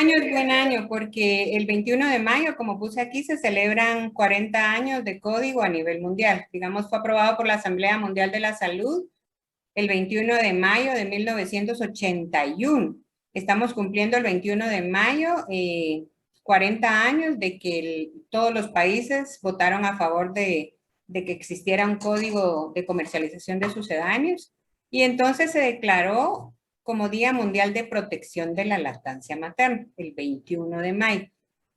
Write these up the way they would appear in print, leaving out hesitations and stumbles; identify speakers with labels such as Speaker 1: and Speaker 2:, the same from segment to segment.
Speaker 1: año es buen año porque el 21 de mayo, como puse aquí, se celebran 40 años de código a nivel mundial. Digamos, fue aprobado por la Asamblea Mundial de la Salud el 21 de mayo de 1981. Estamos cumpliendo el 21 de mayo 40 años de que todos los países votaron a favor de que existiera un código de comercialización de sucedáneos y entonces se declaró como Día Mundial de Protección de la Lactancia Materna, el 21 de mayo.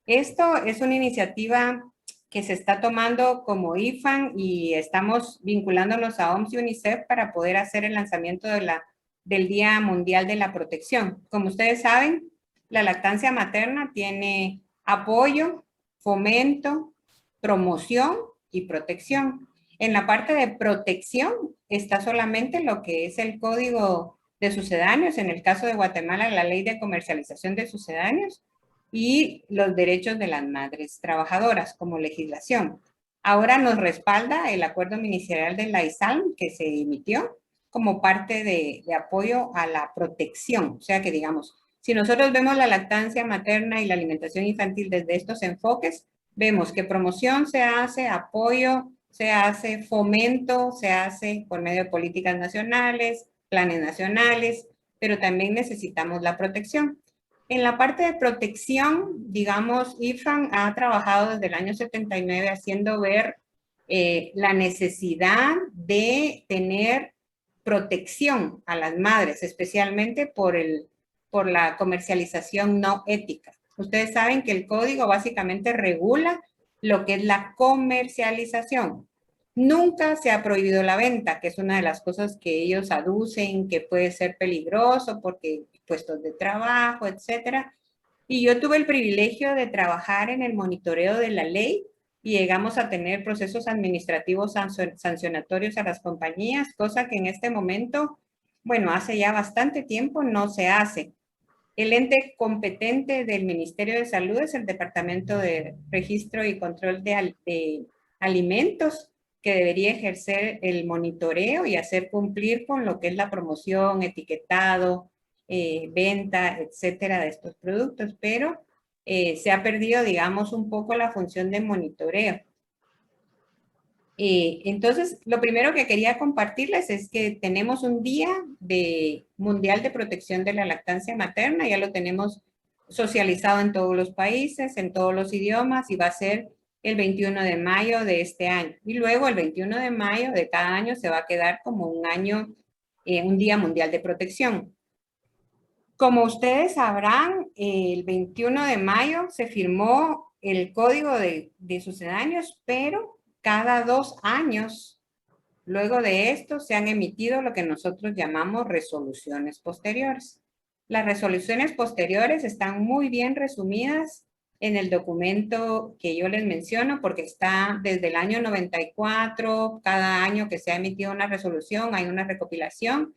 Speaker 1: Esto es una iniciativa que se está tomando como IFAN y estamos vinculándonos a OMS y UNICEF para poder hacer el lanzamiento del Día Mundial de la Protección. Como ustedes saben, la lactancia materna tiene apoyo, fomento, promoción y protección. En la parte de protección está solamente lo que es el código de sucedáneos, en el caso de Guatemala, la ley de comercialización de sucedáneos, y los derechos de las madres trabajadoras como legislación. Ahora nos respalda el acuerdo ministerial de la ISALM que se emitió como parte de apoyo a la protección. O sea que digamos, si nosotros vemos la lactancia materna y la alimentación infantil desde estos enfoques, vemos que promoción se hace, apoyo se hace, fomento se hace por medio de políticas nacionales, planes nacionales, pero también necesitamos la protección. En la parte de protección, digamos, IFAN ha trabajado desde el año 79 haciendo ver la necesidad de tener protección a las madres, especialmente por la comercialización no ética. Ustedes saben que el código básicamente regula lo que es la comercialización. Nunca se ha prohibido la venta, que es una de las cosas que ellos aducen, que puede ser peligroso porque puestos de trabajo, etcétera. Y yo tuve el privilegio de trabajar en el monitoreo de la ley y llegamos a tener procesos administrativos sancionatorios a las compañías, cosa que en este momento, bueno, hace ya bastante tiempo no se hace. El ente competente del Ministerio de Salud es el Departamento de Registro y Control de Alimentos, que debería ejercer el monitoreo y hacer cumplir con lo que es la promoción, etiquetado, venta, etcétera, de estos productos, pero se ha perdido, digamos, un poco la función de monitoreo. Entonces, lo primero que quería compartirles es que tenemos un día mundial de protección de la lactancia materna, ya lo tenemos socializado en todos los países, en todos los idiomas, y va a ser el 21 de mayo de este año. Y luego el 21 de mayo de cada año se va a quedar como un año, un día mundial de protección. Como ustedes sabrán, el 21 de mayo se firmó el Código de Sucedáneos, pero cada 2 años, luego de esto, se han emitido lo que nosotros llamamos resoluciones posteriores. Las resoluciones posteriores están muy bien resumidas en el documento que yo les menciono, porque está desde el año 94, cada año que se ha emitido una resolución, hay una recopilación,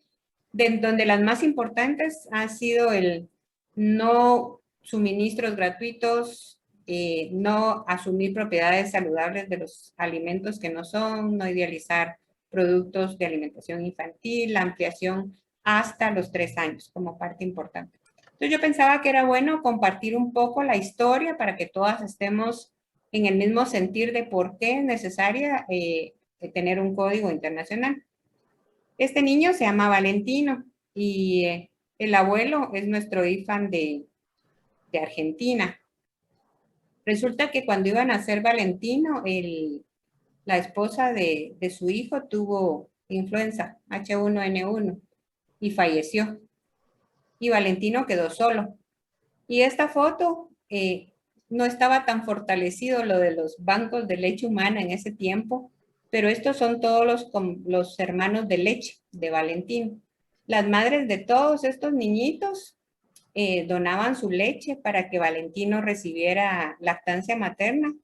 Speaker 1: donde las más importantes han sido el no suministros gratuitos, no asumir propiedades saludables de los alimentos que no son, no idealizar productos de alimentación infantil, la ampliación hasta los 3 años como parte importante. Entonces yo pensaba que era bueno compartir un poco la historia para que todas estemos en el mismo sentir de por qué es necesaria tener un código internacional. Este niño se llama Valentino y el abuelo es nuestro IFAN de Argentina. Resulta que cuando iban a nacer Valentino, la esposa de su hijo tuvo influenza H1N1 y falleció. Y Valentino quedó solo. Y esta foto no estaba tan fortalecido lo de los bancos de leche humana en ese tiempo, pero estos son todos los hermanos de leche de Valentino. Las madres de todos estos niñitos donaban su leche para que Valentino recibiera lactancia materna,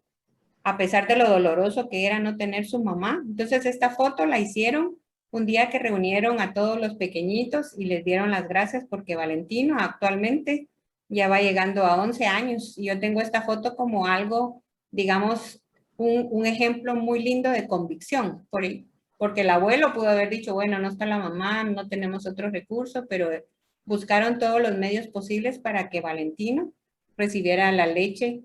Speaker 1: a pesar de lo doloroso que era no tener su mamá. Entonces esta foto la hicieron un día que reunieron a todos los pequeñitos y les dieron las gracias porque Valentino actualmente ya va llegando a 11 años. Y yo tengo esta foto como algo, digamos, un ejemplo muy lindo de convicción, porque el abuelo pudo haber dicho, bueno, no está la mamá, no tenemos otros recursos, pero buscaron todos los medios posibles para que Valentino recibiera la leche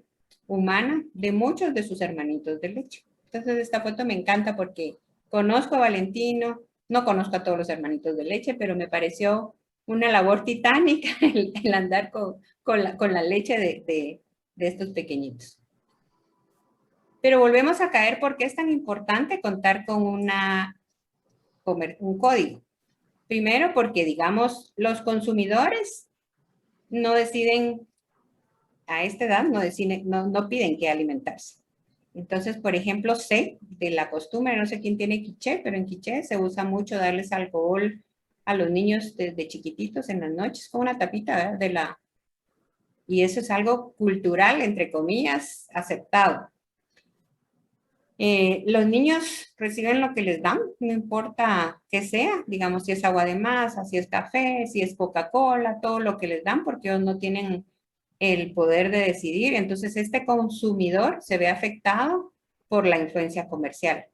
Speaker 1: humana de muchos de sus hermanitos de leche. Entonces esta foto me encanta porque conozco a Valentino, no conozco a todos los hermanitos de leche, pero me pareció una labor titánica el andar con la leche de estos pequeñitos. Pero volvemos a caer porque es tan importante contar con un código. Primero porque, digamos, los consumidores no deciden, a esta edad, no piden qué alimentarse. Entonces, por ejemplo, sé de la costumbre, no sé quién tiene quiché, pero en quiché se usa mucho darles alcohol a los niños desde chiquititos en las noches con una tapita, ¿verdad? Y eso es algo cultural, entre comillas, aceptado. Los niños reciben lo que les dan, no importa qué sea, digamos si es agua de masa, si es café, si es Coca-Cola, todo lo que les dan, porque ellos no tienen el poder de decidir. Entonces este consumidor se ve afectado por la influencia comercial.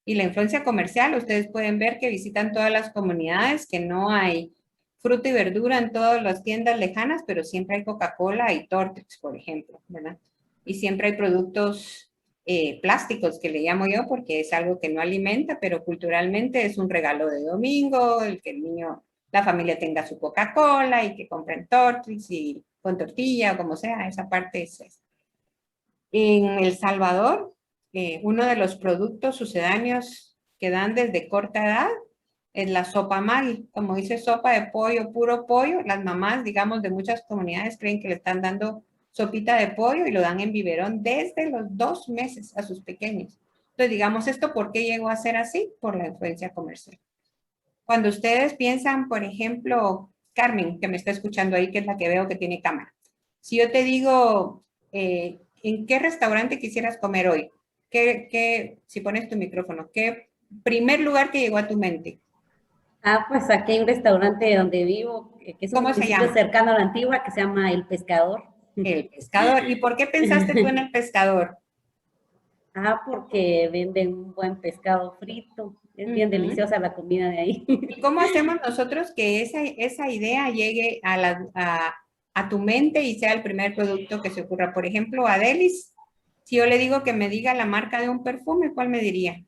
Speaker 1: Y la influencia comercial, ustedes pueden ver que visitan todas las comunidades, que no hay fruta y verdura en todas las tiendas lejanas, pero siempre hay Coca-Cola y Tortex, por ejemplo, ¿verdad? Y siempre hay productos plásticos, que le llamo yo, porque es algo que no alimenta, pero culturalmente es un regalo de domingo, el que el niño, la familia tenga su Coca-Cola y que compren Tortex y con tortilla o como sea, esa parte es esa. En El Salvador, uno de los productos sucedáneos que dan desde corta edad es la sopa Maggi. Como dice sopa de pollo, puro pollo, las mamás, digamos, de muchas comunidades creen que le están dando sopita de pollo y lo dan en biberón desde los 2 meses a sus pequeños. Entonces, digamos, ¿esto por qué llegó a ser así? Por la influencia comercial. Cuando ustedes piensan, por ejemplo, Carmen, que me está escuchando ahí, que es la que veo que tiene cámara. Si yo te digo, ¿en qué restaurante quisieras comer hoy? Si pones tu micrófono, ¿qué primer lugar que llegó a tu mente?
Speaker 2: Pues aquí hay un restaurante donde vivo, que es un
Speaker 1: ¿Cómo se
Speaker 2: municipio
Speaker 1: llama?
Speaker 2: cercano a la Antigua, que se llama El Pescador.
Speaker 1: El pescador. ¿Y por qué pensaste tú en el pescador?
Speaker 2: Porque venden un buen pescado frito. Es bien
Speaker 1: Ujú.
Speaker 2: deliciosa la comida de ahí.
Speaker 1: ¿Y cómo hacemos nosotros que esa idea llegue a tu mente y sea el primer producto que se ocurra? Por ejemplo, a Delis, si yo le digo que me diga la marca de un perfume, ¿cuál me diría?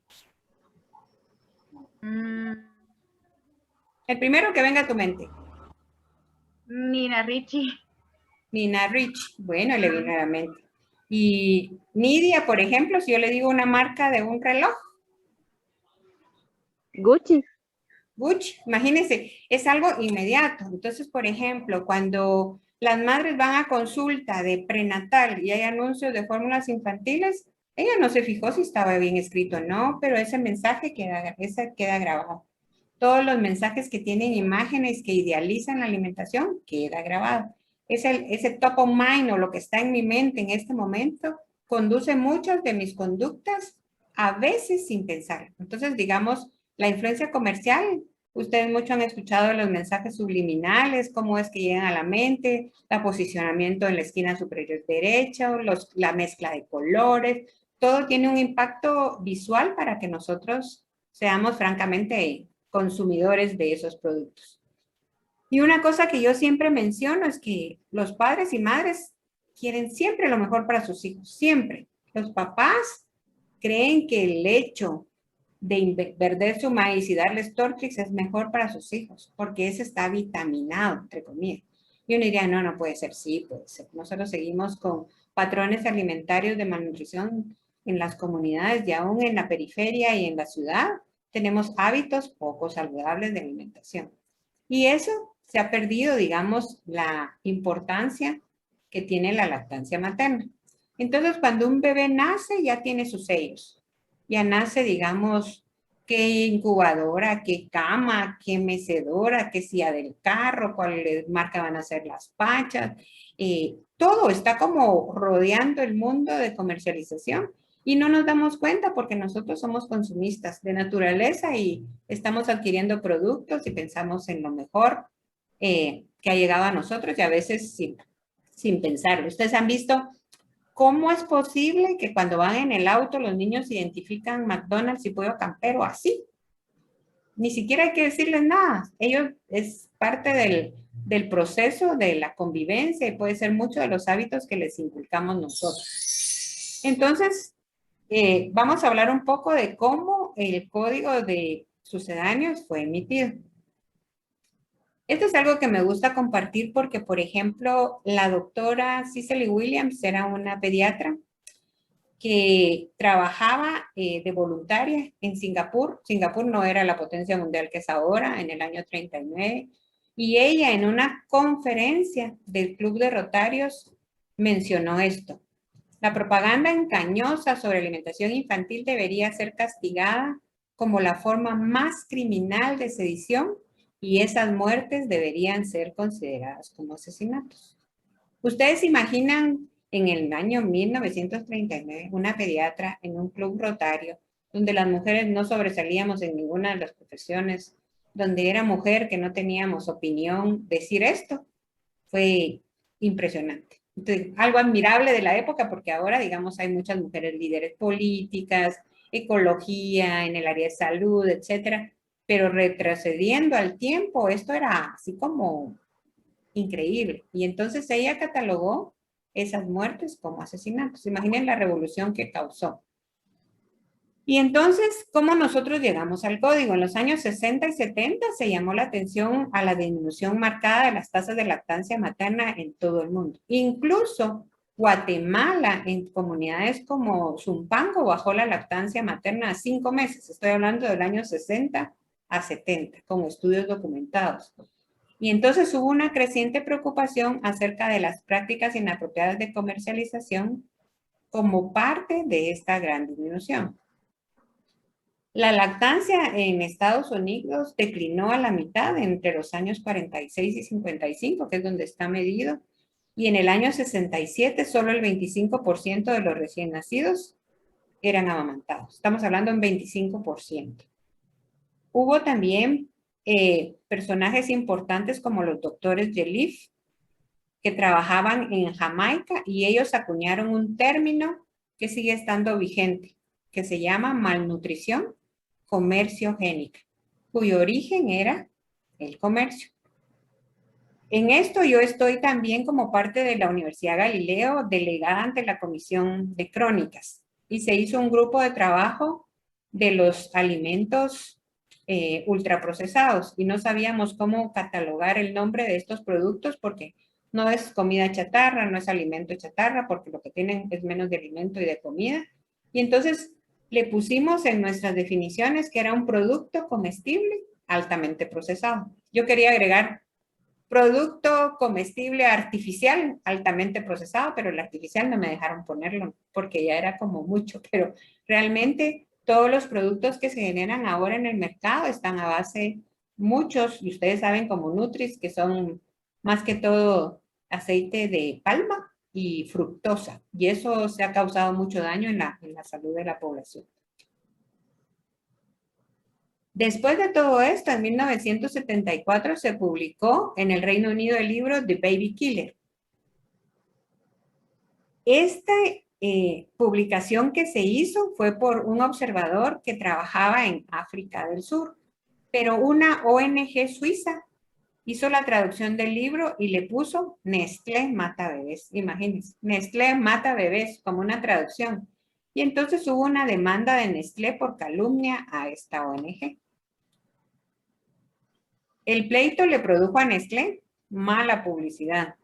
Speaker 1: El primero que venga a tu mente.
Speaker 3: Nina Ricci.
Speaker 1: Nina Rich. Bueno, le viene a la mente. Y Nidia, por ejemplo, si yo le digo una marca de un reloj.
Speaker 3: Gucci.
Speaker 1: Gucci, imagínense, es algo inmediato. Entonces, por ejemplo, cuando las madres van a consulta de prenatal y hay anuncios de fórmulas infantiles, ella no se fijó si estaba bien escrito o no, pero ese mensaje queda grabado. Todos los mensajes que tienen imágenes que idealizan la alimentación queda grabado. Ese top of mind o lo que está en mi mente en este momento conduce muchas de mis conductas a veces sin pensar. Entonces, digamos, la influencia comercial, ustedes mucho han escuchado de los mensajes subliminales, cómo es que llegan a la mente, el posicionamiento en la esquina superior derecha, la mezcla de colores, todo tiene un impacto visual para que nosotros seamos francamente consumidores de esos productos. Y una cosa que yo siempre menciono es que los padres y madres quieren siempre lo mejor para sus hijos, siempre. Los papás creen que el hecho de perder su maíz y darles Tortrix es mejor para sus hijos, porque ese está vitaminado, entre comillas. Y uno diría, no, no puede ser, sí, puede ser. Nosotros seguimos con patrones alimentarios de malnutrición en las comunidades y aún en la periferia y en la ciudad tenemos hábitos poco saludables de alimentación. Y eso se ha perdido, digamos, la importancia que tiene la lactancia materna. Entonces, cuando un bebé nace, ya tiene sus sellos. Ya nace, digamos, qué incubadora, qué cama, qué mecedora, qué silla del carro, cuál marca van a ser las pachas. Todo está como rodeando el mundo de comercialización y no nos damos cuenta porque nosotros somos consumistas de naturaleza y estamos adquiriendo productos y pensamos en lo mejor que ha llegado a nosotros y a veces sin pensarlo. Ustedes han visto cómo es posible que cuando van en el auto los niños identifican McDonald's y Pollo Campero así. Ni siquiera hay que decirles nada. Ellos es parte del proceso de la convivencia y puede ser mucho de los hábitos que les inculcamos nosotros. Entonces, vamos a hablar un poco de cómo el código de sucedáneos fue emitido. Esto es algo que me gusta compartir porque, por ejemplo, la doctora Cicely Williams era una pediatra que trabajaba de voluntaria en Singapur. Singapur no era la potencia mundial que es ahora, en el año 39. Y ella en una conferencia del Club de Rotarios mencionó esto. La propaganda engañosa sobre alimentación infantil debería ser castigada como la forma más criminal de sedición y esas muertes deberían ser consideradas como asesinatos. ¿Ustedes imaginan en el año 1939 una pediatra en un club rotario donde las mujeres no sobresalíamos en ninguna de las profesiones, donde era mujer que no teníamos opinión, decir esto? Fue impresionante. Entonces, algo admirable de la época porque ahora, digamos, hay muchas mujeres líderes políticas, ecología, en el área de salud, etcétera. Pero retrocediendo al tiempo, esto era así como increíble. Y entonces ella catalogó esas muertes como asesinatos. Imaginen la revolución que causó. Y entonces, ¿cómo nosotros llegamos al código? En los años 60 y 70 se llamó la atención a la disminución marcada de las tasas de lactancia materna en todo el mundo. Incluso Guatemala, en comunidades como Zumpango, bajó la lactancia materna a 5 meses. Estoy hablando del año 60 a 70, con estudios documentados. Y entonces hubo una creciente preocupación acerca de las prácticas inapropiadas de comercialización como parte de esta gran disminución. La lactancia en Estados Unidos declinó a la mitad entre los años 46 y 55, que es donde está medido, y en el año 67 solo el 25% de los recién nacidos eran amamantados. Estamos hablando de un 25%. Hubo también personajes importantes como los doctores Yelif, que trabajaban en Jamaica, y ellos acuñaron un término que sigue estando vigente, que se llama malnutrición comerciogénica, cuyo origen era el comercio. En esto yo estoy también como parte de la Universidad Galileo, delegada ante la Comisión de Crónicas, y se hizo un grupo de trabajo de los alimentos ultraprocesados, y no sabíamos cómo catalogar el nombre de estos productos porque no es comida chatarra, no es alimento chatarra, porque lo que tienen es menos de alimento y de comida. Y entonces le pusimos en nuestras definiciones que era un producto comestible altamente procesado. Yo quería agregar producto comestible artificial altamente procesado, pero el artificial no me dejaron ponerlo porque ya era como mucho, pero realmente todos los productos que se generan ahora en el mercado están a base, muchos, y ustedes saben como Nutris, que son más que todo aceite de palma y fructosa, y eso se ha causado mucho daño en la salud de la población. Después de todo esto, en 1974 se publicó en el Reino Unido el libro The Baby Killer. Esta publicación que se hizo fue por un observador que trabajaba en África del Sur, pero una ONG suiza hizo la traducción del libro y le puso Nestlé mata bebés. Imagínense, Nestlé mata bebés como una traducción. Y entonces hubo una demanda de Nestlé por calumnia a esta ONG. El pleito le produjo a Nestlé mala publicidad.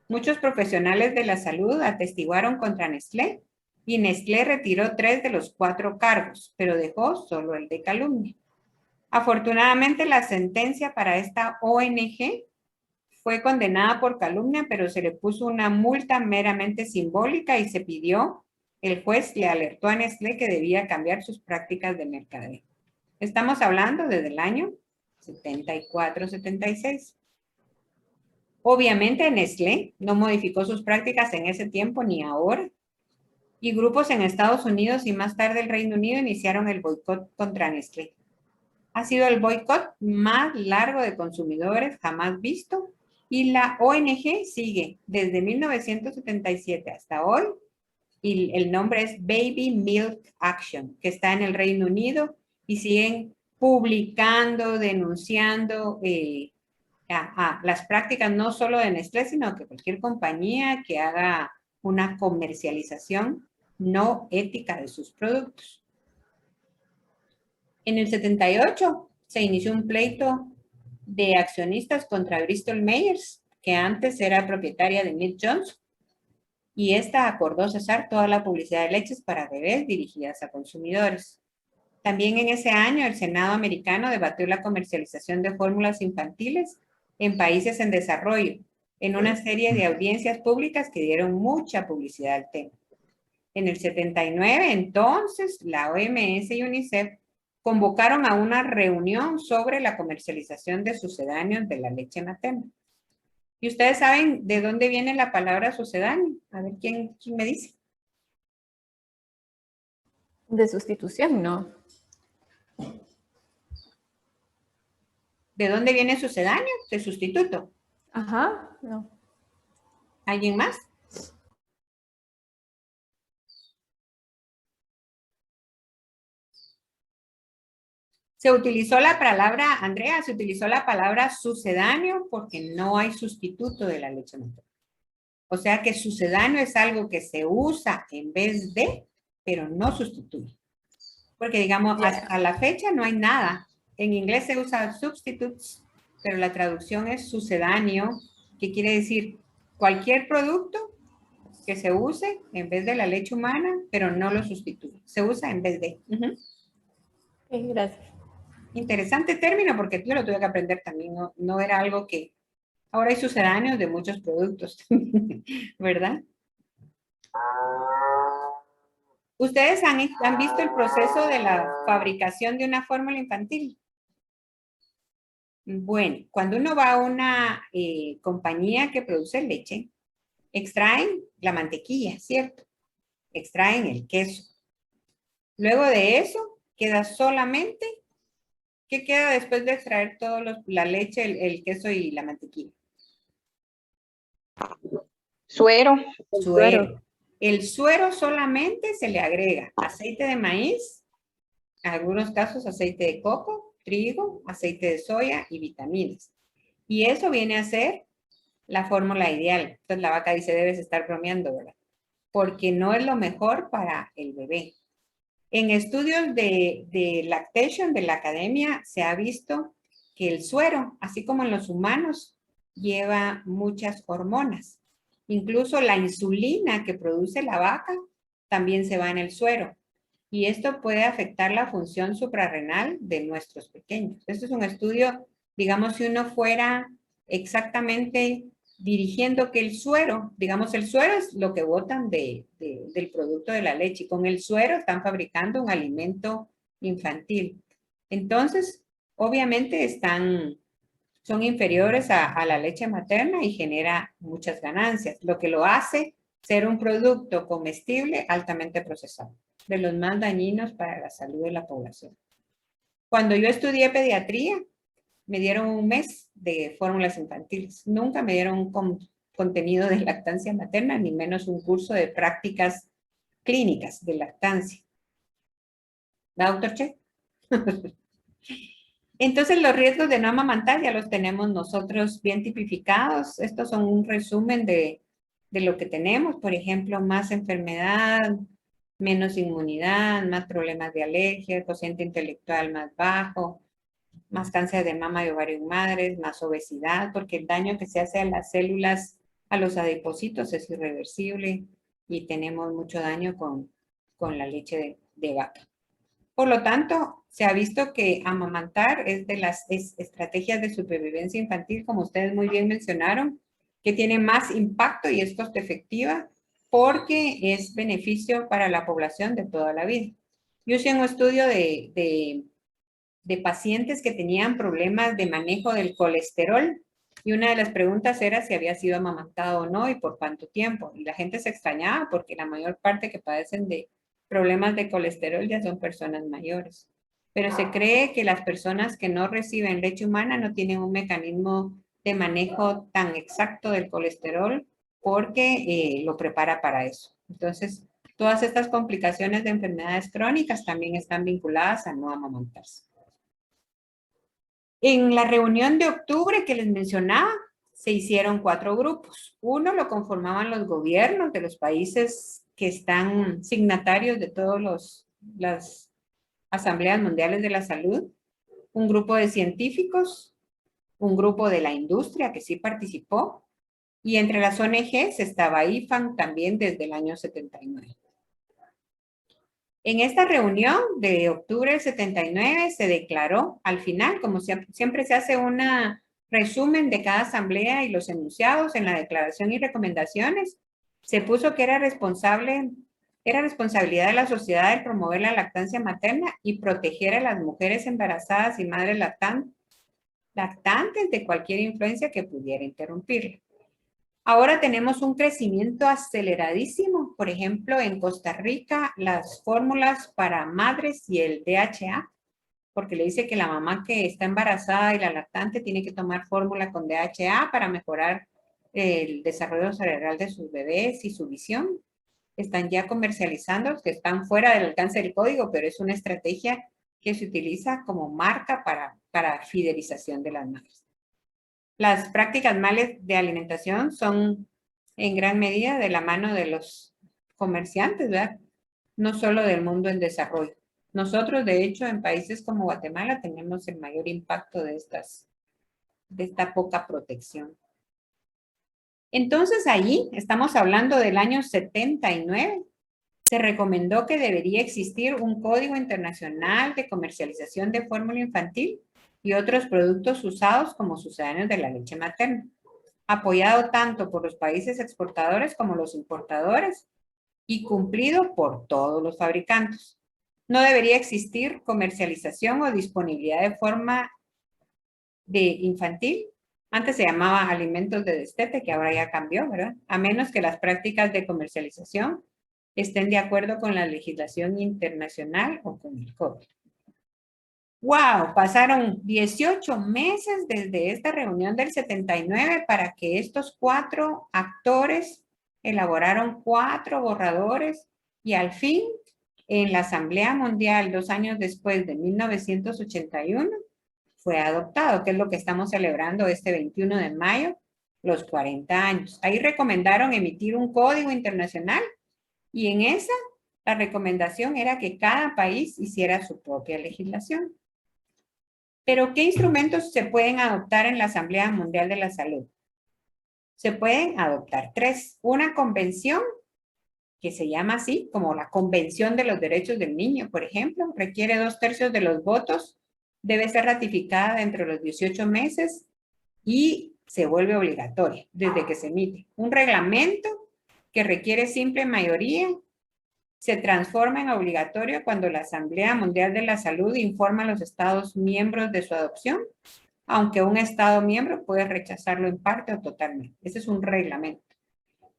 Speaker 1: Muchos profesionales de la salud atestiguaron contra Nestlé y Nestlé retiró 3 de los 4 cargos, pero dejó solo el de calumnia. Afortunadamente, la sentencia para esta ONG fue condenada por calumnia, pero se le puso una multa meramente simbólica y se pidió, el juez le alertó a Nestlé que debía cambiar sus prácticas de mercadeo. Estamos hablando desde el año 74-76. Obviamente Nestlé no modificó sus prácticas en ese tiempo ni ahora. Y grupos en Estados Unidos y más tarde el Reino Unido iniciaron el boicot contra Nestlé. Ha sido el boicot más largo de consumidores jamás visto y la ONG sigue desde 1977 hasta hoy y el nombre es Baby Milk Action, que está en el Reino Unido y siguen publicando, denunciando a las prácticas no solo de Nestlé, sino que cualquier compañía que haga una comercialización no ética de sus productos. En el 78 se inició un pleito de accionistas contra Bristol Myers, que antes era propietaria de Mead Johnson, y esta acordó cesar toda la publicidad de leches para bebés dirigidas a consumidores. También en ese año el Senado americano debatió la comercialización de fórmulas infantiles en países en desarrollo, en una serie de audiencias públicas que dieron mucha publicidad al tema. En el 79, entonces, la OMS y UNICEF convocaron a una reunión sobre la comercialización de sucedáneos de la leche materna. ¿Y ustedes saben de dónde viene la palabra sucedáneo? A ver, ¿quién me dice?
Speaker 4: De sustitución, ¿no?
Speaker 1: ¿De dónde viene sucedáneo? De sustituto.
Speaker 4: Ajá, no.
Speaker 1: ¿Alguien más? Se utilizó la palabra, Andrea, se utilizó la palabra sucedáneo porque no hay sustituto de la leche materna. O sea que sucedáneo es algo que se usa en vez de, pero no sustituye. Porque digamos, hasta la fecha no hay nada. En inglés se usa substitutes, pero la traducción es sucedáneo, que quiere decir cualquier producto que se use en vez de la leche humana, pero no lo sustituye. Se usa en vez de.
Speaker 4: Ok, gracias.
Speaker 1: Interesante término porque yo lo tuve que aprender también, no era algo que... Ahora hay sucedáneos de muchos productos, ¿verdad? ¿Ustedes han visto el proceso de la fabricación de una fórmula infantil? Bueno, cuando uno va a una compañía que produce leche, extraen la mantequilla, ¿cierto? Extraen el queso. Luego de eso, queda solamente... ¿Qué queda después de extraer todo la leche, el queso y la mantequilla?
Speaker 3: Suero.
Speaker 1: Suero. El suero solamente se le agrega aceite de maíz, en algunos casos aceite de coco, trigo, aceite de soya y vitaminas. Y eso viene a ser la fórmula ideal. Entonces la vaca dice, debes estar bromeando, ¿verdad? Porque no es lo mejor para el bebé. En estudios de lactation de la academia se ha visto que el suero, así como en los humanos, lleva muchas hormonas. Incluso la insulina que produce la vaca también se va en el suero. Y esto puede afectar la función suprarrenal de nuestros pequeños. Este es un estudio, digamos, si uno fuera exactamente dirigiendo que el suero, digamos, el suero es lo que botan del producto de la leche. Y con el suero están fabricando un alimento infantil. Entonces, obviamente son inferiores a la leche materna y genera muchas ganancias, lo que lo hace ser un producto comestible altamente procesado, de los más dañinos para la salud de la población. Cuando yo estudié pediatría, me dieron un mes de fórmulas infantiles. Nunca me dieron un contenido de lactancia materna, ni menos un curso de prácticas clínicas de lactancia. ¿Va, doctor Che? Entonces, los riesgos de no amamantar ya los tenemos nosotros bien tipificados. Estos son un resumen de lo que tenemos. Por ejemplo, más enfermedad, menos inmunidad, más problemas de alergia, cociente intelectual más bajo, más cáncer de mama y ovario en madres, más obesidad, porque el daño que se hace a las células, a los adipocitos es irreversible y tenemos mucho daño con la leche de vaca. Por lo tanto, se ha visto que amamantar es de las estrategias de supervivencia infantil, como ustedes muy bien mencionaron, que tiene más impacto y es costo efectiva porque es beneficio para la población de toda la vida. Yo hice un estudio de pacientes que tenían problemas de manejo del colesterol y una de las preguntas era si había sido amamantado o no y por cuánto tiempo. Y la gente se extrañaba porque la mayor parte que padecen de problemas de colesterol ya son personas mayores. Pero se cree que las personas que no reciben leche humana no tienen un mecanismo de manejo tan exacto del colesterol porque lo prepara para eso. Entonces, todas estas complicaciones de enfermedades crónicas también están vinculadas a no amamantarse. En la reunión de octubre que les mencionaba, se hicieron 4 grupos. Uno lo conformaban los gobiernos de los países que están signatarios de todas las asambleas mundiales de la salud, un grupo de científicos, un grupo de la industria que sí participó, y entre las ONGs estaba IFAN también desde el año 79. En esta reunión de octubre del 79 se declaró al final, como siempre se hace un resumen de cada asamblea y los enunciados en la declaración y recomendaciones, se puso que era responsabilidad de la sociedad el promover la lactancia materna y proteger a las mujeres embarazadas y madres lactantes de cualquier influencia que pudiera interrumpirla. Ahora tenemos un crecimiento aceleradísimo. Por ejemplo, en Costa Rica, las fórmulas para madres y el DHA, porque le dice que la mamá que está embarazada y la lactante tiene que tomar fórmula con DHA para mejorar el desarrollo cerebral de sus bebés y su visión. Están ya comercializando, que están fuera del alcance del código, pero es una estrategia que se utiliza como marca para fidelización de las madres. Las prácticas malas de alimentación son en gran medida de la mano de los comerciantes, ¿verdad? No solo del mundo en desarrollo. Nosotros, de hecho, en países como Guatemala tenemos el mayor impacto de esta poca protección. Entonces, allí estamos hablando del año 79. Se recomendó que debería existir un código internacional de comercialización de fórmula infantil y otros productos usados como sucedáneos de la leche materna, apoyado tanto por los países exportadores como los importadores y cumplido por todos los fabricantes. No debería existir comercialización o disponibilidad de forma de infantil. Antes se llamaba alimentos de destete, que ahora ya cambió, ¿verdad? A menos que las prácticas de comercialización estén de acuerdo con la legislación internacional o con el COVID. ¡Wow! Pasaron 18 meses desde esta reunión del 79 para que estos 4 actores elaboraron 4 borradores y al fin, en la Asamblea Mundial, 2 años después de 1981, fue adoptado, que es lo que estamos celebrando este 21 de mayo, los 40 años. Ahí recomendaron emitir un código internacional y en esa, la recomendación era que cada país hiciera su propia legislación. Pero, ¿qué instrumentos se pueden adoptar en la Asamblea Mundial de la Salud? Se pueden adoptar 3. Una convención, que se llama así, como la Convención de los Derechos del Niño, por ejemplo, requiere 2/3 de los votos, debe ser ratificada dentro de los 18 meses y se vuelve obligatoria desde que se emite. Un reglamento que requiere simple mayoría se transforma en obligatorio cuando la Asamblea Mundial de la Salud informa a los Estados miembros de su adopción, aunque un Estado miembro puede rechazarlo en parte o totalmente. Ese es un reglamento.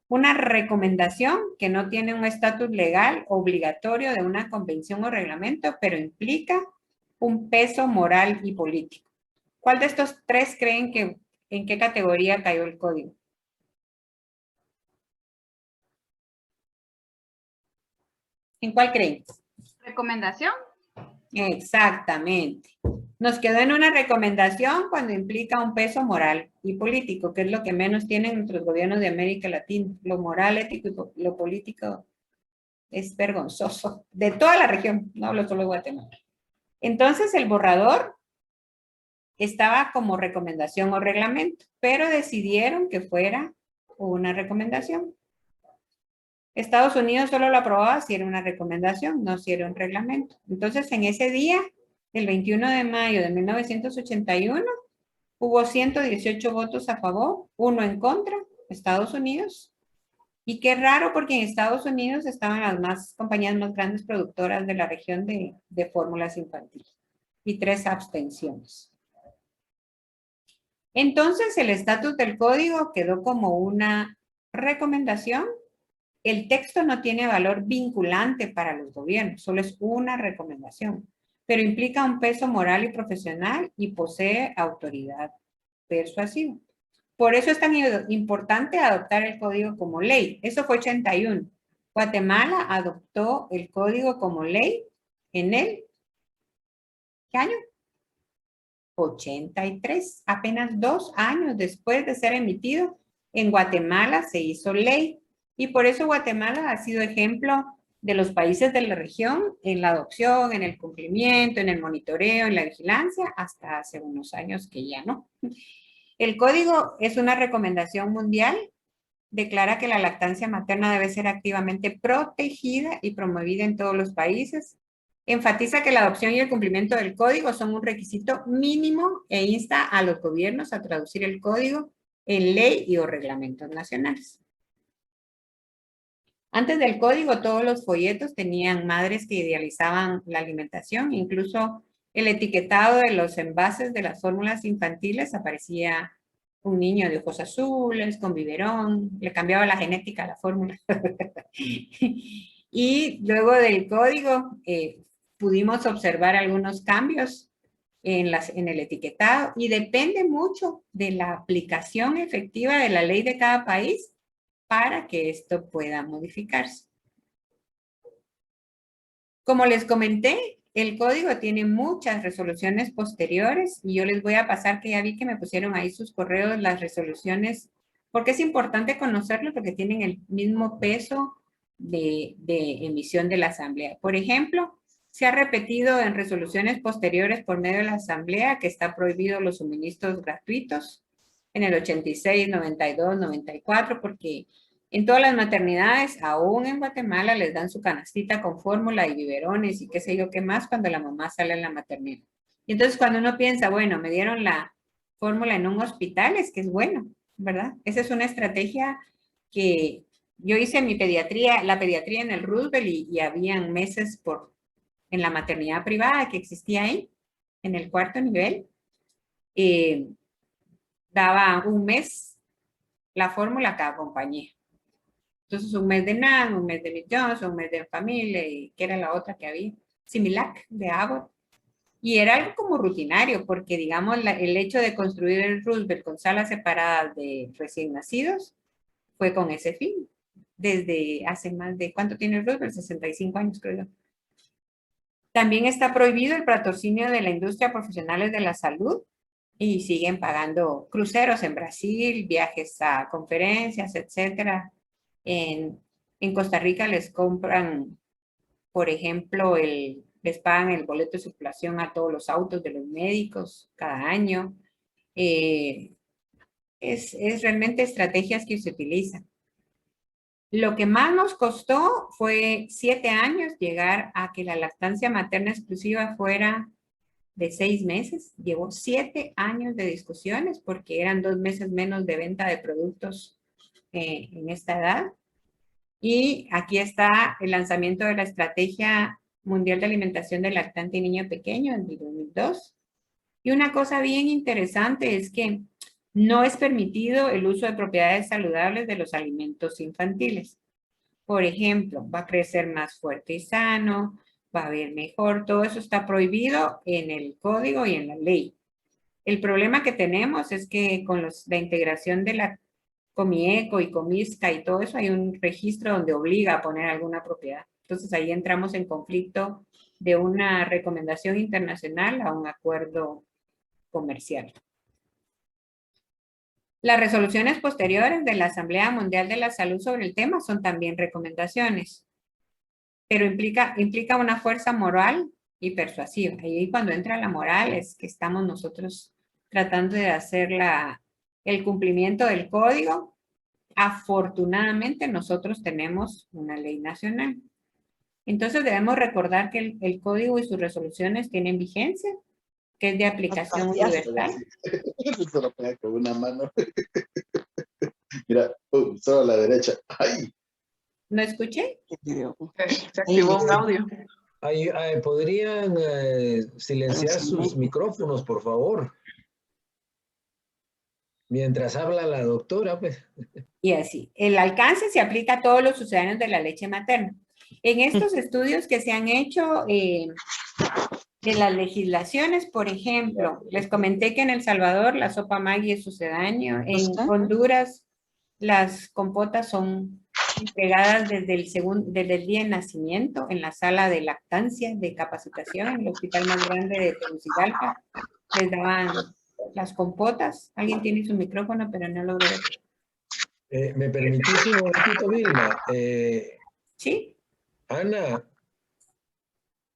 Speaker 1: Una recomendación que no tiene un estatus legal obligatorio de una convención o reglamento, pero implica un peso moral y político. ¿Cuál de estos 3 creen que en qué categoría cayó el código? ¿En cuál creen?
Speaker 3: ¿Recomendación?
Speaker 1: Exactamente. Nos quedó en una recomendación cuando implica un peso moral y político, que es lo que menos tienen nuestros gobiernos de América Latina. Lo moral, ético y lo político es vergonzoso. De toda la región, no hablo solo de Guatemala. Entonces, el borrador estaba como recomendación o reglamento, pero decidieron que fuera una recomendación. Estados Unidos solo lo aprobaba si era una recomendación, no si era un reglamento. Entonces, en ese día, el 21 de mayo de 1981, hubo 118 votos a favor, 1 en contra, Estados Unidos. Y qué raro, porque en Estados Unidos estaban las compañías más grandes productoras de la región de fórmulas infantiles. Y 3 abstenciones. Entonces, el estatus del código quedó como una recomendación. El texto no tiene valor vinculante para los gobiernos, solo es una recomendación, pero implica un peso moral y profesional y posee autoridad persuasiva. Por eso es tan importante adoptar el código como ley. Eso fue 81. Guatemala adoptó el código como ley en el, ¿qué año? 1983, apenas 2 años después de ser emitido, en Guatemala se hizo ley. Y por eso Guatemala ha sido ejemplo de los países de la región en la adopción, en el cumplimiento, en el monitoreo, en la vigilancia, hasta hace unos años que ya no. El código es una recomendación mundial. Declara que la lactancia materna debe ser activamente protegida y promovida en todos los países. Enfatiza que la adopción y el cumplimiento del código son un requisito mínimo e insta a los gobiernos a traducir el código en ley y o reglamentos nacionales. Antes del código, todos los folletos tenían madres que idealizaban la alimentación. Incluso el etiquetado de los envases de las fórmulas infantiles aparecía un niño de ojos azules, con biberón, le cambiaba la genética a la fórmula. Y luego del código pudimos observar algunos cambios en el etiquetado y depende mucho de la aplicación efectiva de la ley de cada país para que esto pueda modificarse. Como les comenté, el código tiene muchas resoluciones posteriores y yo les voy a pasar, que ya vi que me pusieron ahí sus correos, las resoluciones, porque es importante conocerlo porque tienen el mismo peso de emisión de la Asamblea. Por ejemplo, se ha repetido en resoluciones posteriores por medio de la Asamblea que está prohibido los suministros gratuitos en el 86, 92, 94, porque en todas las maternidades, aún en Guatemala, les dan su canastita con fórmula y biberones y qué sé yo qué más cuando la mamá sale en la maternidad. Y entonces cuando uno piensa, bueno, me dieron la fórmula en un hospital, es que es bueno, ¿verdad? Esa es una estrategia que yo hice mi pediatría, la pediatría en el Roosevelt y habían meses en la maternidad privada que existía ahí, en el 4º nivel. Daba un mes la fórmula a cada compañía. Entonces, un mes de NAN, un mes de Miss Johnson, un mes de Familia, y que era la otra que había, Similac de Abbott. Y era algo como rutinario, porque digamos, el hecho de construir el Roosevelt con salas separadas de recién nacidos fue con ese fin. Desde hace más de, ¿cuánto tiene el Roosevelt? 65 años, creo yo. También está prohibido el patrocinio de la industria profesionales de la salud y siguen pagando cruceros en Brasil, viajes a conferencias, etcétera. En Costa Rica les compran, por ejemplo, les pagan el boleto de circulación a todos los autos de los médicos cada año. Es realmente estrategias que se utilizan. Lo que más nos costó fue 7 años llegar a que la lactancia materna exclusiva fuera de 6 meses. Llevó 7 años de discusiones porque eran 2 meses menos de venta de productos en esta edad. Y aquí está el lanzamiento de la Estrategia Mundial de Alimentación del Lactante y Niño Pequeño en 2002. Y una cosa bien interesante es que no es permitido el uso de propiedades saludables de los alimentos infantiles. Por ejemplo, va a crecer más fuerte y sano, va a ver mejor, todo eso está prohibido en el código y en la ley. El problema que tenemos es que con la integración de la Comieco y Comisca y todo eso, hay un registro donde obliga a poner alguna propiedad. Entonces ahí entramos en conflicto de una recomendación internacional a un acuerdo comercial. Las resoluciones posteriores de la Asamblea Mundial de la Salud sobre el tema son también recomendaciones, pero implica una fuerza moral y persuasiva. Ahí cuando entra la moral es que estamos nosotros tratando de hacer el cumplimiento del código. Afortunadamente nosotros tenemos una ley nacional. Entonces debemos recordar que el código y sus resoluciones tienen vigencia, que es de aplicación universal.
Speaker 5: Eso lo pega con una mano. Mira, solo a la derecha. ¡Ay!
Speaker 1: ¿No escuché?
Speaker 6: Se activó un audio.
Speaker 7: ¿Podrían silenciar sus micrófonos, por favor? Mientras habla la doctora, pues.
Speaker 1: Y así, el alcance se aplica a todos los sucedáneos de la leche materna. En estos estudios que se han hecho de las legislaciones, por ejemplo, les comenté que en El Salvador la sopa Maggi es sucedáneo. En Honduras las compotas son entregadas desde el día de nacimiento en la sala de lactancia de capacitación en el hospital más grande de Tegucigalpa. les daban las compotas. Alguien tiene su micrófono, pero no lo veo.
Speaker 7: ¿Me permitís un momentito, Vilma?
Speaker 1: ¿Sí?
Speaker 7: Ana,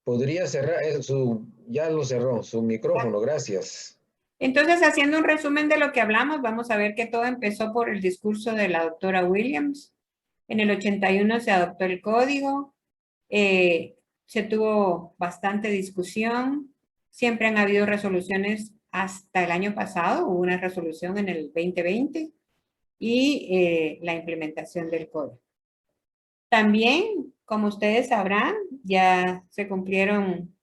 Speaker 7: podría cerrar ya lo cerró, su micrófono, gracias.
Speaker 1: Entonces, haciendo un resumen de lo que hablamos, vamos a ver que todo empezó por el discurso de la doctora Williams. En el 81 se adoptó el código. Se tuvo bastante discusión. Siempre han habido resoluciones hasta el año pasado. Hubo una resolución en el 2020 y la implementación del código. También, como ustedes sabrán, ya se cumplieron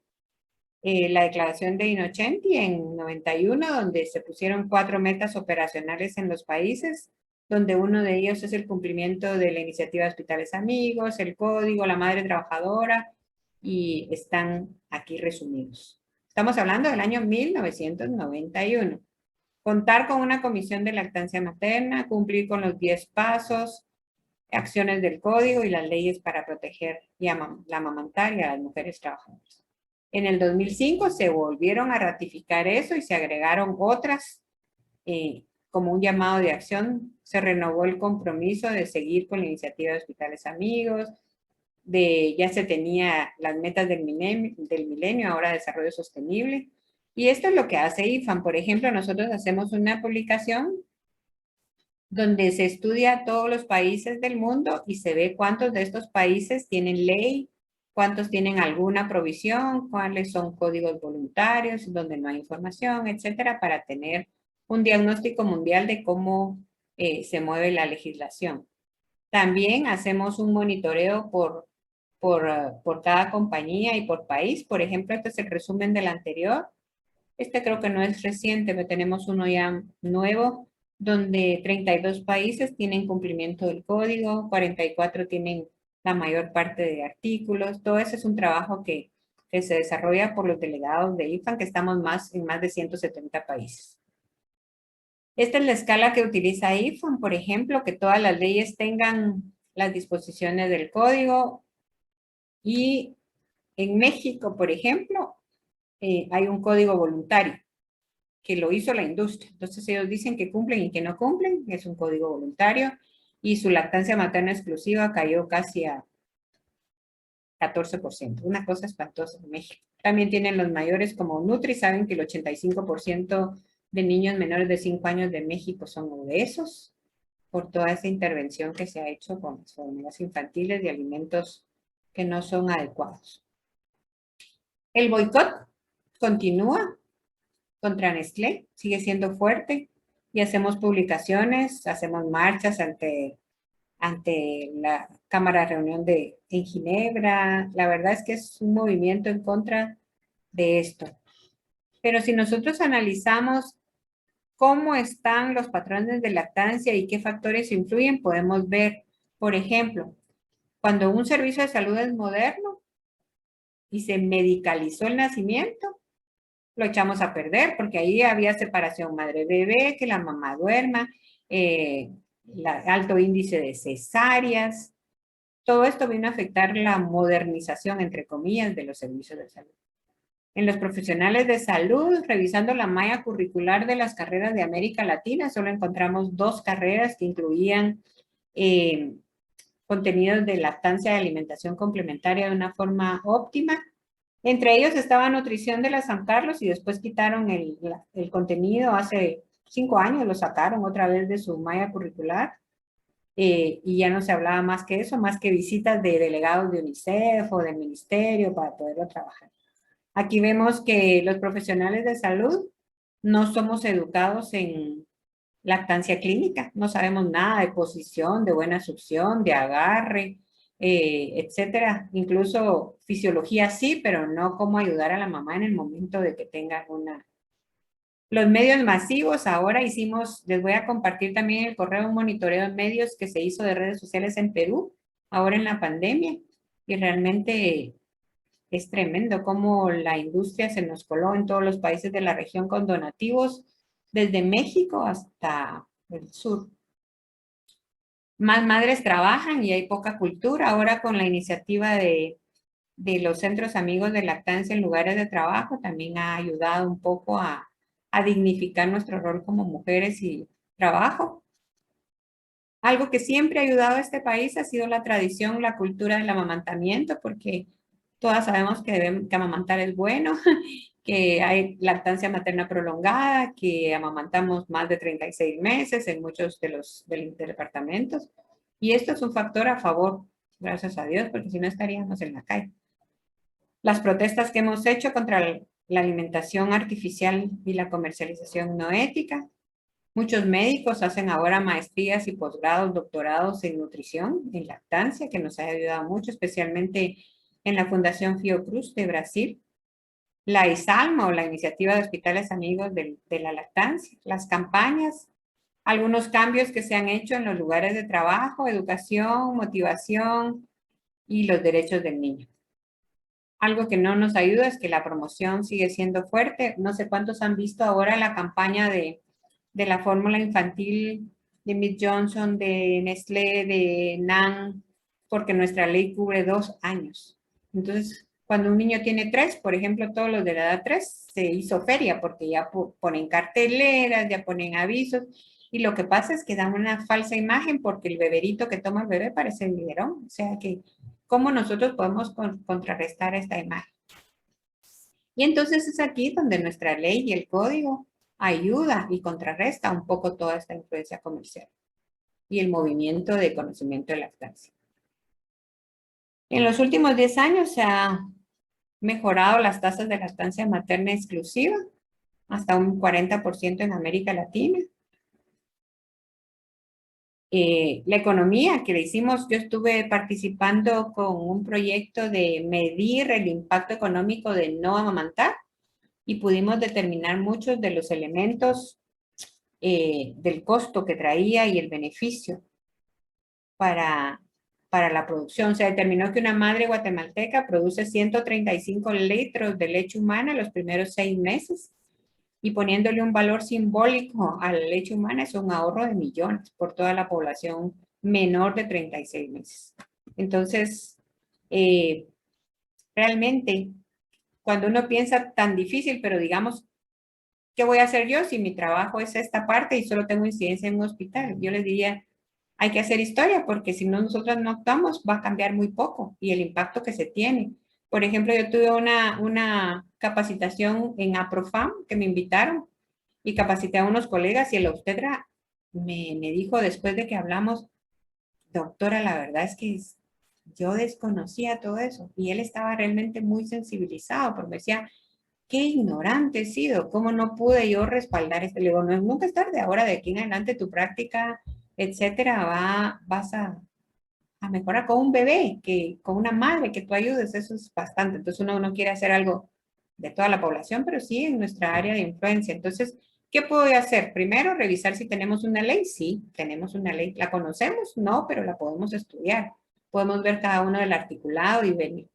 Speaker 1: la declaración de Innocenti en 91, donde se pusieron 4 metas operacionales en los países, donde uno de ellos es el cumplimiento de la iniciativa de Hospitales Amigos, el código, la madre trabajadora, y están aquí resumidos. Estamos hablando del año 1991. Contar con una comisión de lactancia materna, cumplir con los 10 pasos, acciones del código y las leyes para proteger y amamantar a las mujeres trabajadoras. En el 2005 se volvieron a ratificar eso y se agregaron otras como un llamado de acción. Se renovó el compromiso de seguir con la iniciativa de Hospitales Amigos, ya se tenía las metas del milenio, ahora desarrollo sostenible. Y esto es lo que hace IFAM. Por ejemplo, nosotros hacemos una publicación donde se estudia todos los países del mundo y se ve cuántos de estos países tienen ley, cuántos tienen alguna provisión, cuáles son códigos voluntarios, donde no hay información, etcétera, para tener un diagnóstico mundial de cómo se mueve la legislación. También hacemos un monitoreo por cada compañía y por país. Por ejemplo, este es el resumen del anterior. Este creo que no es reciente, pero tenemos uno ya nuevo, donde 32 países tienen cumplimiento del código, 44 tienen la mayor parte de artículos. Todo eso es un trabajo que se desarrolla por los delegados de IFAM, que estamos en más de 170 países. Esta es la escala que utiliza IFAM, por ejemplo, que todas las leyes tengan las disposiciones del código. Y en México, por ejemplo, hay un código voluntario que lo hizo la industria. Entonces ellos dicen que cumplen y que no cumplen, es un código voluntario, y su lactancia materna exclusiva cayó casi a 14%, una cosa espantosa en México. También tienen los mayores como Nutri, saben que el 85% de niños menores de 5 años de México son obesos por toda esa intervención que se ha hecho con las formulas infantiles de alimentos que no son adecuados. El boicot continúa contra Nestlé, sigue siendo fuerte y hacemos publicaciones, hacemos marchas ante la Cámara de Reunión en Ginebra. La verdad es que es un movimiento en contra de esto. Pero si nosotros analizamos cómo están los patrones de lactancia y qué factores influyen, podemos ver, por ejemplo, cuando un servicio de salud es moderno y se medicalizó el nacimiento, lo echamos a perder porque ahí había separación madre-bebé, que la mamá duerma, alto índice de cesáreas. Todo esto vino a afectar la modernización, entre comillas, de los servicios de salud. En los profesionales de salud, revisando la malla curricular de las carreras de América Latina, solo encontramos 2 carreras que incluían contenidos de lactancia y alimentación complementaria de una forma óptima. Entre ellos estaba nutrición de la San Carlos y después quitaron el contenido. Hace 5 años lo sacaron otra vez de su malla curricular y ya no se hablaba más que eso, más que visitas de delegados de UNICEF o del ministerio para poderlo trabajar. Aquí vemos que los profesionales de salud no somos educados en lactancia clínica, no sabemos nada de posición, de buena succión, de agarre, etcétera. Incluso fisiología sí, pero no cómo ayudar a la mamá en el momento de que tenga una. Los medios masivos, ahora les voy a compartir también el correo, un monitoreo de medios que se hizo de redes sociales en Perú, ahora en la pandemia, y realmente es tremendo cómo la industria se nos coló en todos los países de la región con donativos, desde México hasta el sur. Más madres trabajan y hay poca cultura. Ahora con la iniciativa de los centros amigos de lactancia en lugares de trabajo también ha ayudado un poco a a dignificar nuestro rol como mujeres y trabajo. Algo que siempre ha ayudado a este país ha sido la tradición, la cultura del amamantamiento, porque todas sabemos que amamantar es bueno, que hay lactancia materna prolongada, que amamantamos más de 36 meses en muchos de los departamentos. Y esto es un factor a favor, gracias a Dios, porque si no estaríamos en la calle. Las protestas que hemos hecho contra la alimentación artificial y la comercialización no ética. Muchos médicos hacen ahora maestrías y posgrados, doctorados en nutrición, en lactancia, que nos ha ayudado mucho, especialmente en la Fundación Fiocruz de Brasil. La ISALMA o la Iniciativa de Hospitales Amigos de la Lactancia. Las campañas, algunos cambios que se han hecho en los lugares de trabajo, educación, motivación y los derechos del niño. Algo que no nos ayuda es que la promoción sigue siendo fuerte. No sé cuántos han visto ahora la campaña de la fórmula infantil de Mead Johnson, de Nestlé, de NAN, porque nuestra ley cubre 2 años. Entonces, cuando un niño tiene 3, por ejemplo, todos los de la edad 3, se hizo feria porque ya ponen carteleras, ya ponen avisos. Y lo que pasa es que dan una falsa imagen porque el beberito que toma el bebé parece el biberón. O sea que, ¿cómo nosotros podemos contrarrestar esta imagen? Y entonces es aquí donde nuestra ley y el código ayuda y contrarresta un poco toda esta influencia comercial y el movimiento de conocimiento de lactancia. En los últimos 10 años se han mejorado las tasas de lactancia materna exclusiva hasta un 40% en América Latina. La economía que le hicimos, yo estuve participando con un proyecto de medir el impacto económico de no amamantar y pudimos determinar muchos de los elementos del costo que traía y el beneficio para la producción. Se determinó que una madre guatemalteca produce 135 litros de leche humana en los primeros 6 meses. Y poniéndole un valor simbólico a la leche humana es un ahorro de millones por toda la población menor de 36 meses. Entonces, realmente, cuando uno piensa tan difícil, pero digamos, ¿qué voy a hacer yo si mi trabajo es esta parte y solo tengo incidencia en un hospital? Yo les diría, hay que hacer historia porque si no nosotros no actuamos va a cambiar muy poco y el impacto que se tiene. Por ejemplo, yo tuve una capacitación en APROFAM que me invitaron y capacité a unos colegas y el obstetra me dijo después de que hablamos, doctora, la verdad es que yo desconocía todo eso y él estaba realmente muy sensibilizado porque me decía, qué ignorante he sido, cómo no pude yo respaldar esto. Le digo, no, nunca es tarde, ahora de aquí en adelante tu práctica, etcétera, vas a mejorar con un bebé, con una madre que tú ayudes, eso es bastante. Entonces uno no quiere hacer algo de toda la población, pero sí en nuestra área de influencia. Entonces, ¿qué puedo hacer? Primero, revisar si tenemos una ley. Sí, tenemos una ley. ¿La conocemos? No, pero la podemos estudiar. Podemos ver cada uno del articulado y venir.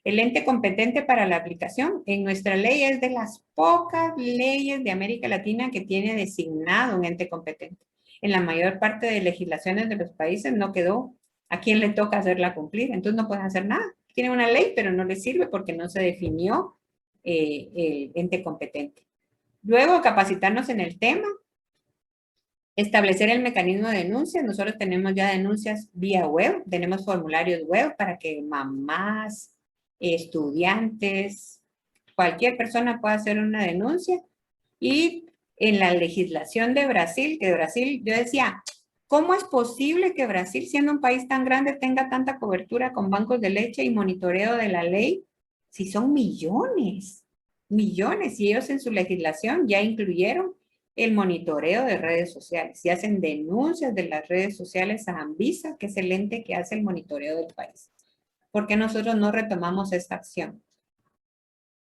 Speaker 1: El ente competente para la aplicación en nuestra ley es de las pocas leyes de América Latina que tiene designado un ente competente. En la mayor parte de legislaciones de los países no quedó a quién le toca hacerla cumplir, entonces no pueden hacer nada. Tiene una ley, pero no les sirve porque no se definió el ente competente. Luego, capacitarnos en el tema, establecer el mecanismo de denuncia. Nosotros tenemos ya denuncias vía web, tenemos formularios web para que mamás, estudiantes, cualquier persona pueda hacer una denuncia. Y en la legislación de Brasil, yo decía, ¿cómo es posible que Brasil, siendo un país tan grande, tenga tanta cobertura con bancos de leche y monitoreo de la ley? Si son millones, millones, y ellos en su legislación ya incluyeron el monitoreo de redes sociales y hacen denuncias de las redes sociales a Anvisa, que es el ente que hace el monitoreo del país. ¿Por qué nosotros no retomamos esta acción?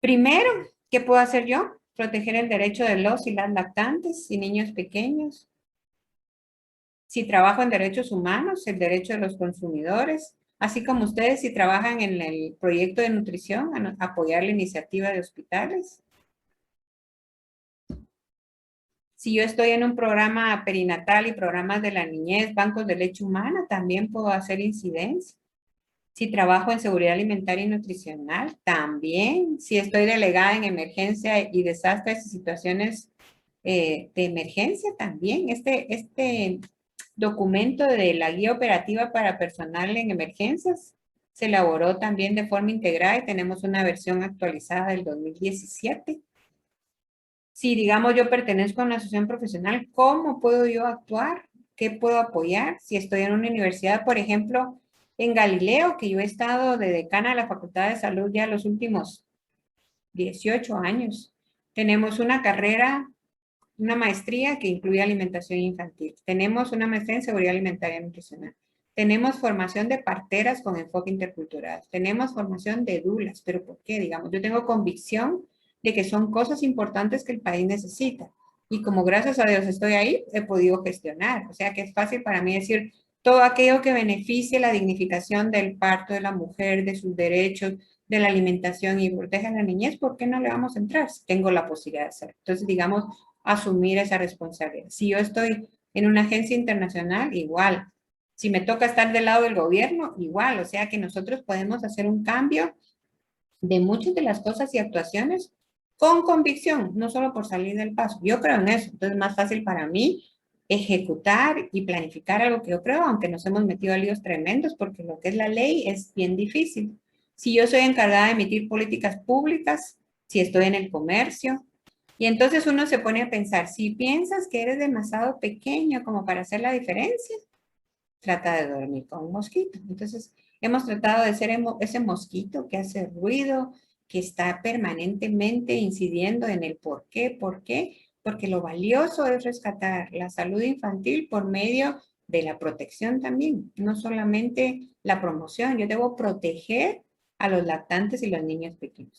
Speaker 1: Primero, ¿qué puedo hacer yo? Proteger el derecho de los y las lactantes y niños pequeños. Si trabajo en derechos humanos, el derecho de los consumidores, así como ustedes si trabajan en el proyecto de nutrición, apoyar la iniciativa de hospitales. Si yo estoy en un programa perinatal y programas de la niñez, bancos de leche humana, también puedo hacer incidencia. Si trabajo en seguridad alimentaria y nutricional, también. Si estoy delegada en emergencia y desastres y situaciones de emergencia también. Este documento de la guía operativa para personal en emergencias se elaboró también de forma integrada y tenemos una versión actualizada del 2017. Si, digamos, yo pertenezco a una asociación profesional, ¿cómo puedo yo actuar? ¿Qué puedo apoyar? Si estoy en una universidad, por ejemplo, en Galileo, que yo he estado de decana de la Facultad de Salud ya los últimos 18 años. Tenemos una carrera, una maestría que incluye alimentación infantil. Tenemos una maestría en seguridad alimentaria y nutricional. Tenemos formación de parteras con enfoque intercultural. Tenemos formación de dulas. ¿Pero por qué? Digamos, yo tengo convicción de que son cosas importantes que el país necesita. Y como gracias a Dios estoy ahí, he podido gestionar. O sea que es fácil para mí decir todo aquello que beneficie la dignificación del parto de la mujer, de sus derechos, de la alimentación y proteja a la niñez, ¿por qué no le vamos a entrar? Tengo la posibilidad de hacer. Entonces, digamos, asumir esa responsabilidad. Si yo estoy en una agencia internacional, igual. Si me toca estar del lado del gobierno, igual. O sea que nosotros podemos hacer un cambio de muchas de las cosas y actuaciones con convicción, no solo por salir del paso. Yo creo en eso. Entonces es más fácil para mí ejecutar y planificar algo que yo creo, aunque nos hemos metido a líos tremendos, porque lo que es la ley es bien difícil. Si yo soy encargada de emitir políticas públicas, si estoy en el comercio, y entonces uno se pone a pensar, si piensas que eres demasiado pequeño como para hacer la diferencia, trata de dormir con un mosquito. Entonces, hemos tratado de ser ese mosquito que hace ruido, que está permanentemente incidiendo en el por qué, porque lo valioso es rescatar la salud infantil por medio de la protección también, no solamente la promoción. Yo debo proteger a los lactantes y los niños pequeños.